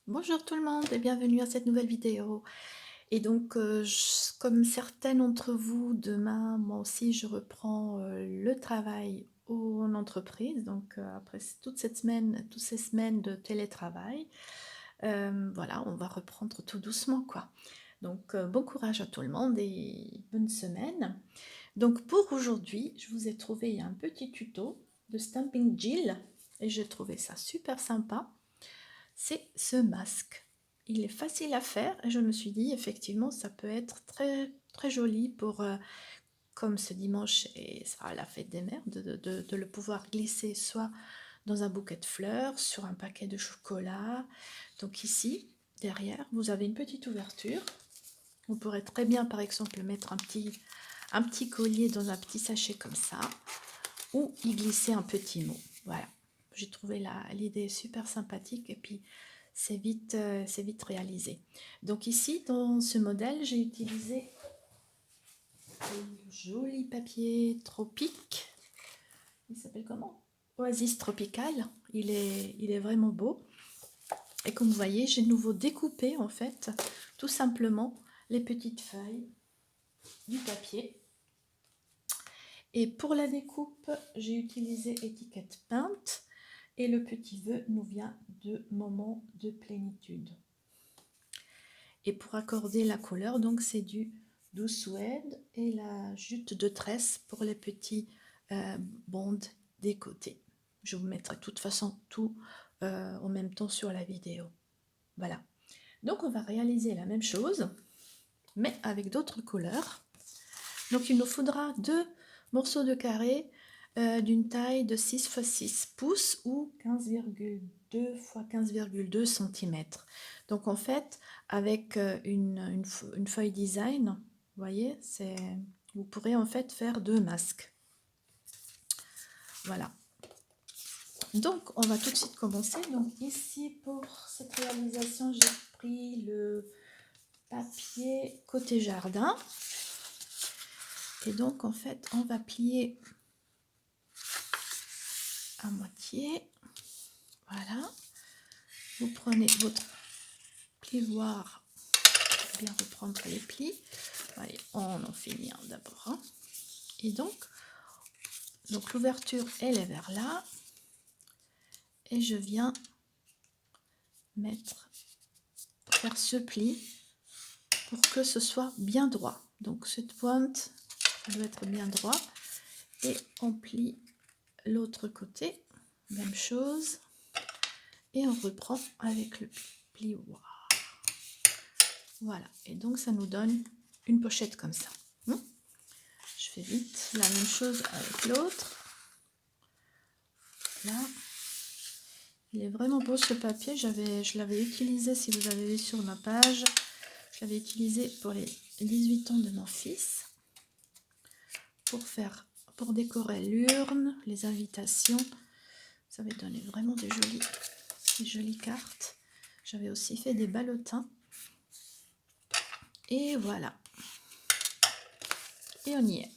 Bonjour tout le monde et bienvenue à cette nouvelle vidéo. Et donc, comme certains d'entre vous, demain, moi aussi, je reprends le travail en entreprise. Donc, après toutes ces semaines de télétravail, voilà, on va reprendre tout doucement, quoi. Donc, bon courage à tout le monde et bonne semaine. Donc, pour aujourd'hui, je vous ai trouvé un petit tuto de Stamping Jill et j'ai trouvé ça super sympa. C'est ce masque. Il est facile à faire et je me suis dit effectivement ça peut être très très joli pour comme ce dimanche sera la fête des mères de le pouvoir glisser soit dans un bouquet de fleurs, sur un paquet de chocolat. Donc ici derrière vous avez une petite ouverture. Vous pourrez très bien par exemple mettre un petit collier dans un petit sachet comme ça ou y glisser un petit mot. Voilà, j'ai trouvé l'idée super sympathique et puis c'est vite réalisé. Donc ici, dans ce modèle, j'ai utilisé un joli papier tropique. Il s'appelle comment? Oasis Tropical. Il est vraiment beau. Et comme vous voyez, j'ai de nouveau découpé en fait, tout simplement, les petites feuilles du papier. Et pour la découpe, j'ai utilisé étiquette peinte. Et le petit vœu nous vient de Moment de plénitude. Et pour accorder la couleur, donc c'est du douce suède et la jute de tresse pour les petits bandes des côtés. Je vous mettrai de toute façon tout en même temps sur la vidéo. Voilà. Donc on va réaliser la même chose, mais avec d'autres couleurs. Donc il nous faudra 2 morceaux de carré d'une taille de 6 x 6 pouces ou 15,2 x 15,2 cm. Donc en fait, avec une feuille design, vous voyez, vous pourrez en fait faire 2 masques. Voilà. Donc on va tout de suite commencer. Donc ici pour cette réalisation, j'ai pris le papier côté jardin. Et donc en fait, on va plier à moitié. Voilà. Vous prenez votre plioir, bien reprendre les plis. Allez, on en finit un d'abord. Hein. Et donc l'ouverture, elle est vers là. Et je viens faire ce pli pour que ce soit bien droit. Donc cette pointe, ça doit être bien droit. Et on plie l'autre côté, même chose. Et on reprend avec le plioir. Voilà, et donc ça nous donne une pochette comme ça. Je fais vite la même chose avec l'autre. Là, il est vraiment beau ce papier. Je l'avais utilisé, si vous avez vu sur ma page, je l'avais utilisé pour les 18 ans de mon fils, pour décorer l'urne, les invitations. Ça avait donné vraiment de jolies cartes. J'avais aussi fait des ballotins. Et voilà. Et on y est.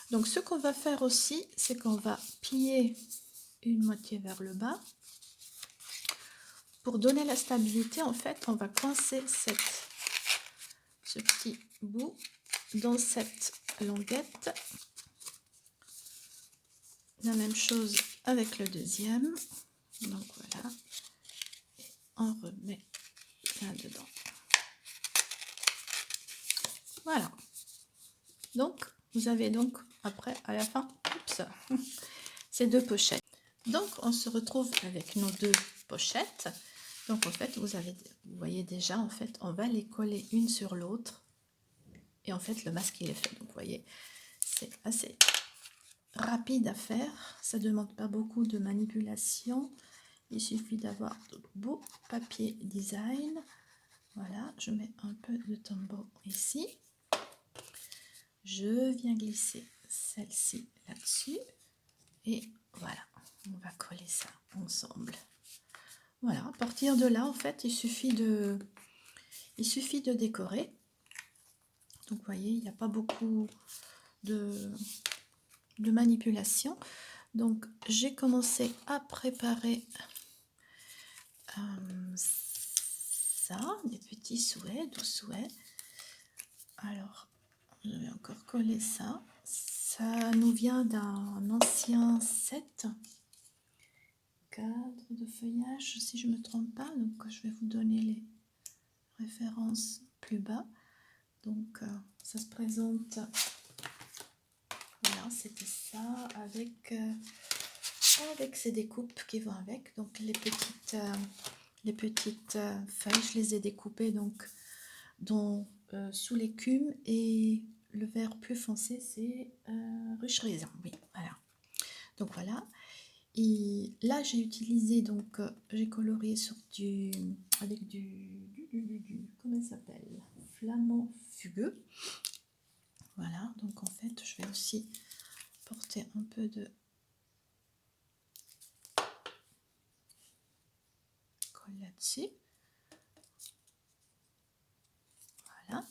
Donc ce qu'on va faire aussi, c'est qu'on va plier une moitié vers le bas. Pour donner la stabilité, en fait, on va coincer ce petit bout dans cette languette. La même chose avec le deuxième. Donc voilà. Et on remet là-dedans. Voilà. Donc, vous avez donc après, à la fin, oups, ces 2 pochettes. Donc, on se retrouve avec nos 2 pochettes. Donc, en fait, vous voyez déjà, en fait, on va les coller une sur l'autre. Et en fait, le masque, il est fait. Donc, vous voyez, c'est assez rapide à faire. Ça ne demande pas beaucoup de manipulation. Il suffit d'avoir de beaux papiers design. Voilà, je mets un peu de Tombow ici. Je viens glisser celle-ci là-dessus. Et voilà, on va coller ça ensemble. Voilà, à partir de là, en fait, il suffit de décorer. Donc, vous voyez, il n'y a pas beaucoup de, de manipulation. Donc j'ai commencé à préparer ça, des petits souhaits, 12 souhaits. Alors je vais encore coller ça. Ça nous vient d'un ancien set cadre de feuillage, si je ne me trompe pas. Donc je vais vous donner les références plus bas. Donc ça se présente, voilà, c'était ça avec avec ces découpes qui vont avec. Donc les petites feuilles, je les ai découpées donc sous l'écume, et le vert plus foncé c'est ruche raisin, oui, voilà. Donc voilà, et là j'ai utilisé, donc j'ai colorié sur avec du comment ça s'appelle, flamand fugueux. Voilà, donc en fait je vais aussi porter un peu de colle là-dessus. Voilà.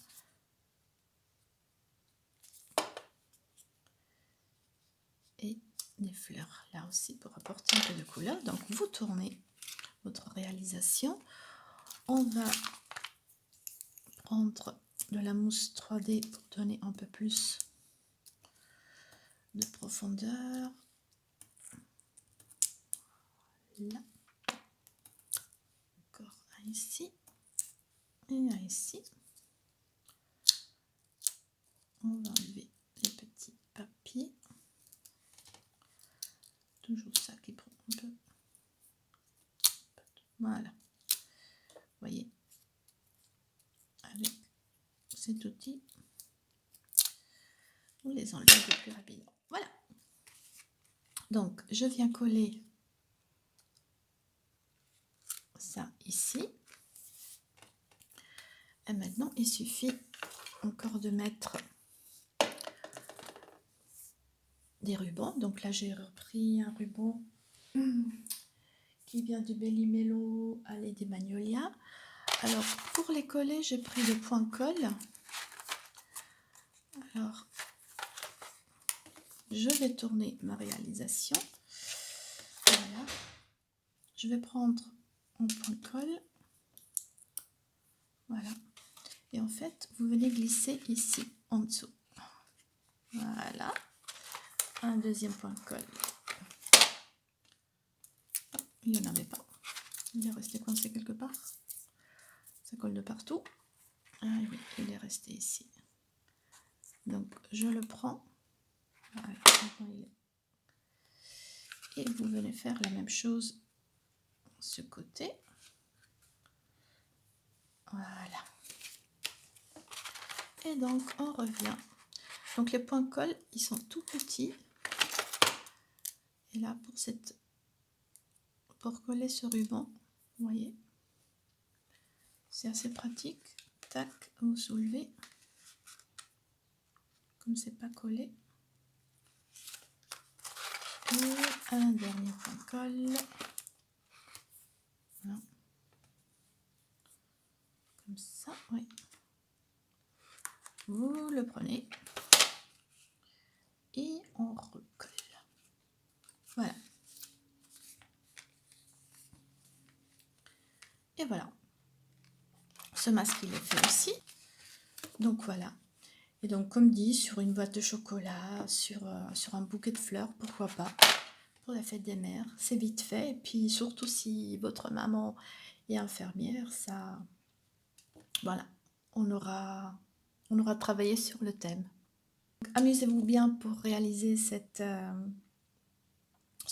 Et des fleurs là aussi pour apporter un peu de couleur. Donc vous tournez votre réalisation. On va prendre de la mousse 3D pour donner un peu plus de profondeur. Là. Encore un ici. Et un ici. On va enlever les petits papiers. Toujours ça qui prend un peu. Voilà. Vous voyez, avec cet outil, on les enlève le plus rapidement. Voilà. Donc, je viens coller ça ici. Et maintenant, il suffit encore de mettre des rubans. Donc là, j'ai repris un ruban qui vient du Belli Mello à Lady Magnolia. Alors, pour les coller, j'ai pris le point colle. Alors, je vais tourner ma réalisation. Voilà. Je vais prendre un point colle. Voilà. Et en fait, vous venez glisser ici, en dessous. Voilà. Un deuxième point colle. Il n'y en avait pas. Il est resté coincé quelque part. Ça colle de partout. Ah oui, il est resté ici. Donc, je le prends. Voilà. Et vous venez faire la même chose de ce côté. Voilà. Et donc, on revient. Donc, les points colle, ils sont tout petits. Et là, pour coller ce ruban, vous voyez, c'est assez pratique. Tac, vous soulevez. Comme c'est pas collé. Et un dernier point colle. Voilà. Comme ça, oui. Vous le prenez. Et on recolle. Voilà. Et voilà. Ce masque, il est fait aussi. Donc voilà. Et donc, comme dit, sur une boîte de chocolat, sur un bouquet de fleurs, pourquoi pas, pour la fête des mères. C'est vite fait. Et puis, surtout si votre maman est infirmière, ça... Voilà. On aura travaillé sur le thème. Amusez-vous bien pour réaliser ce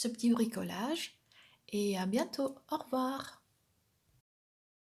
petit bricolage. Et à bientôt. Au revoir.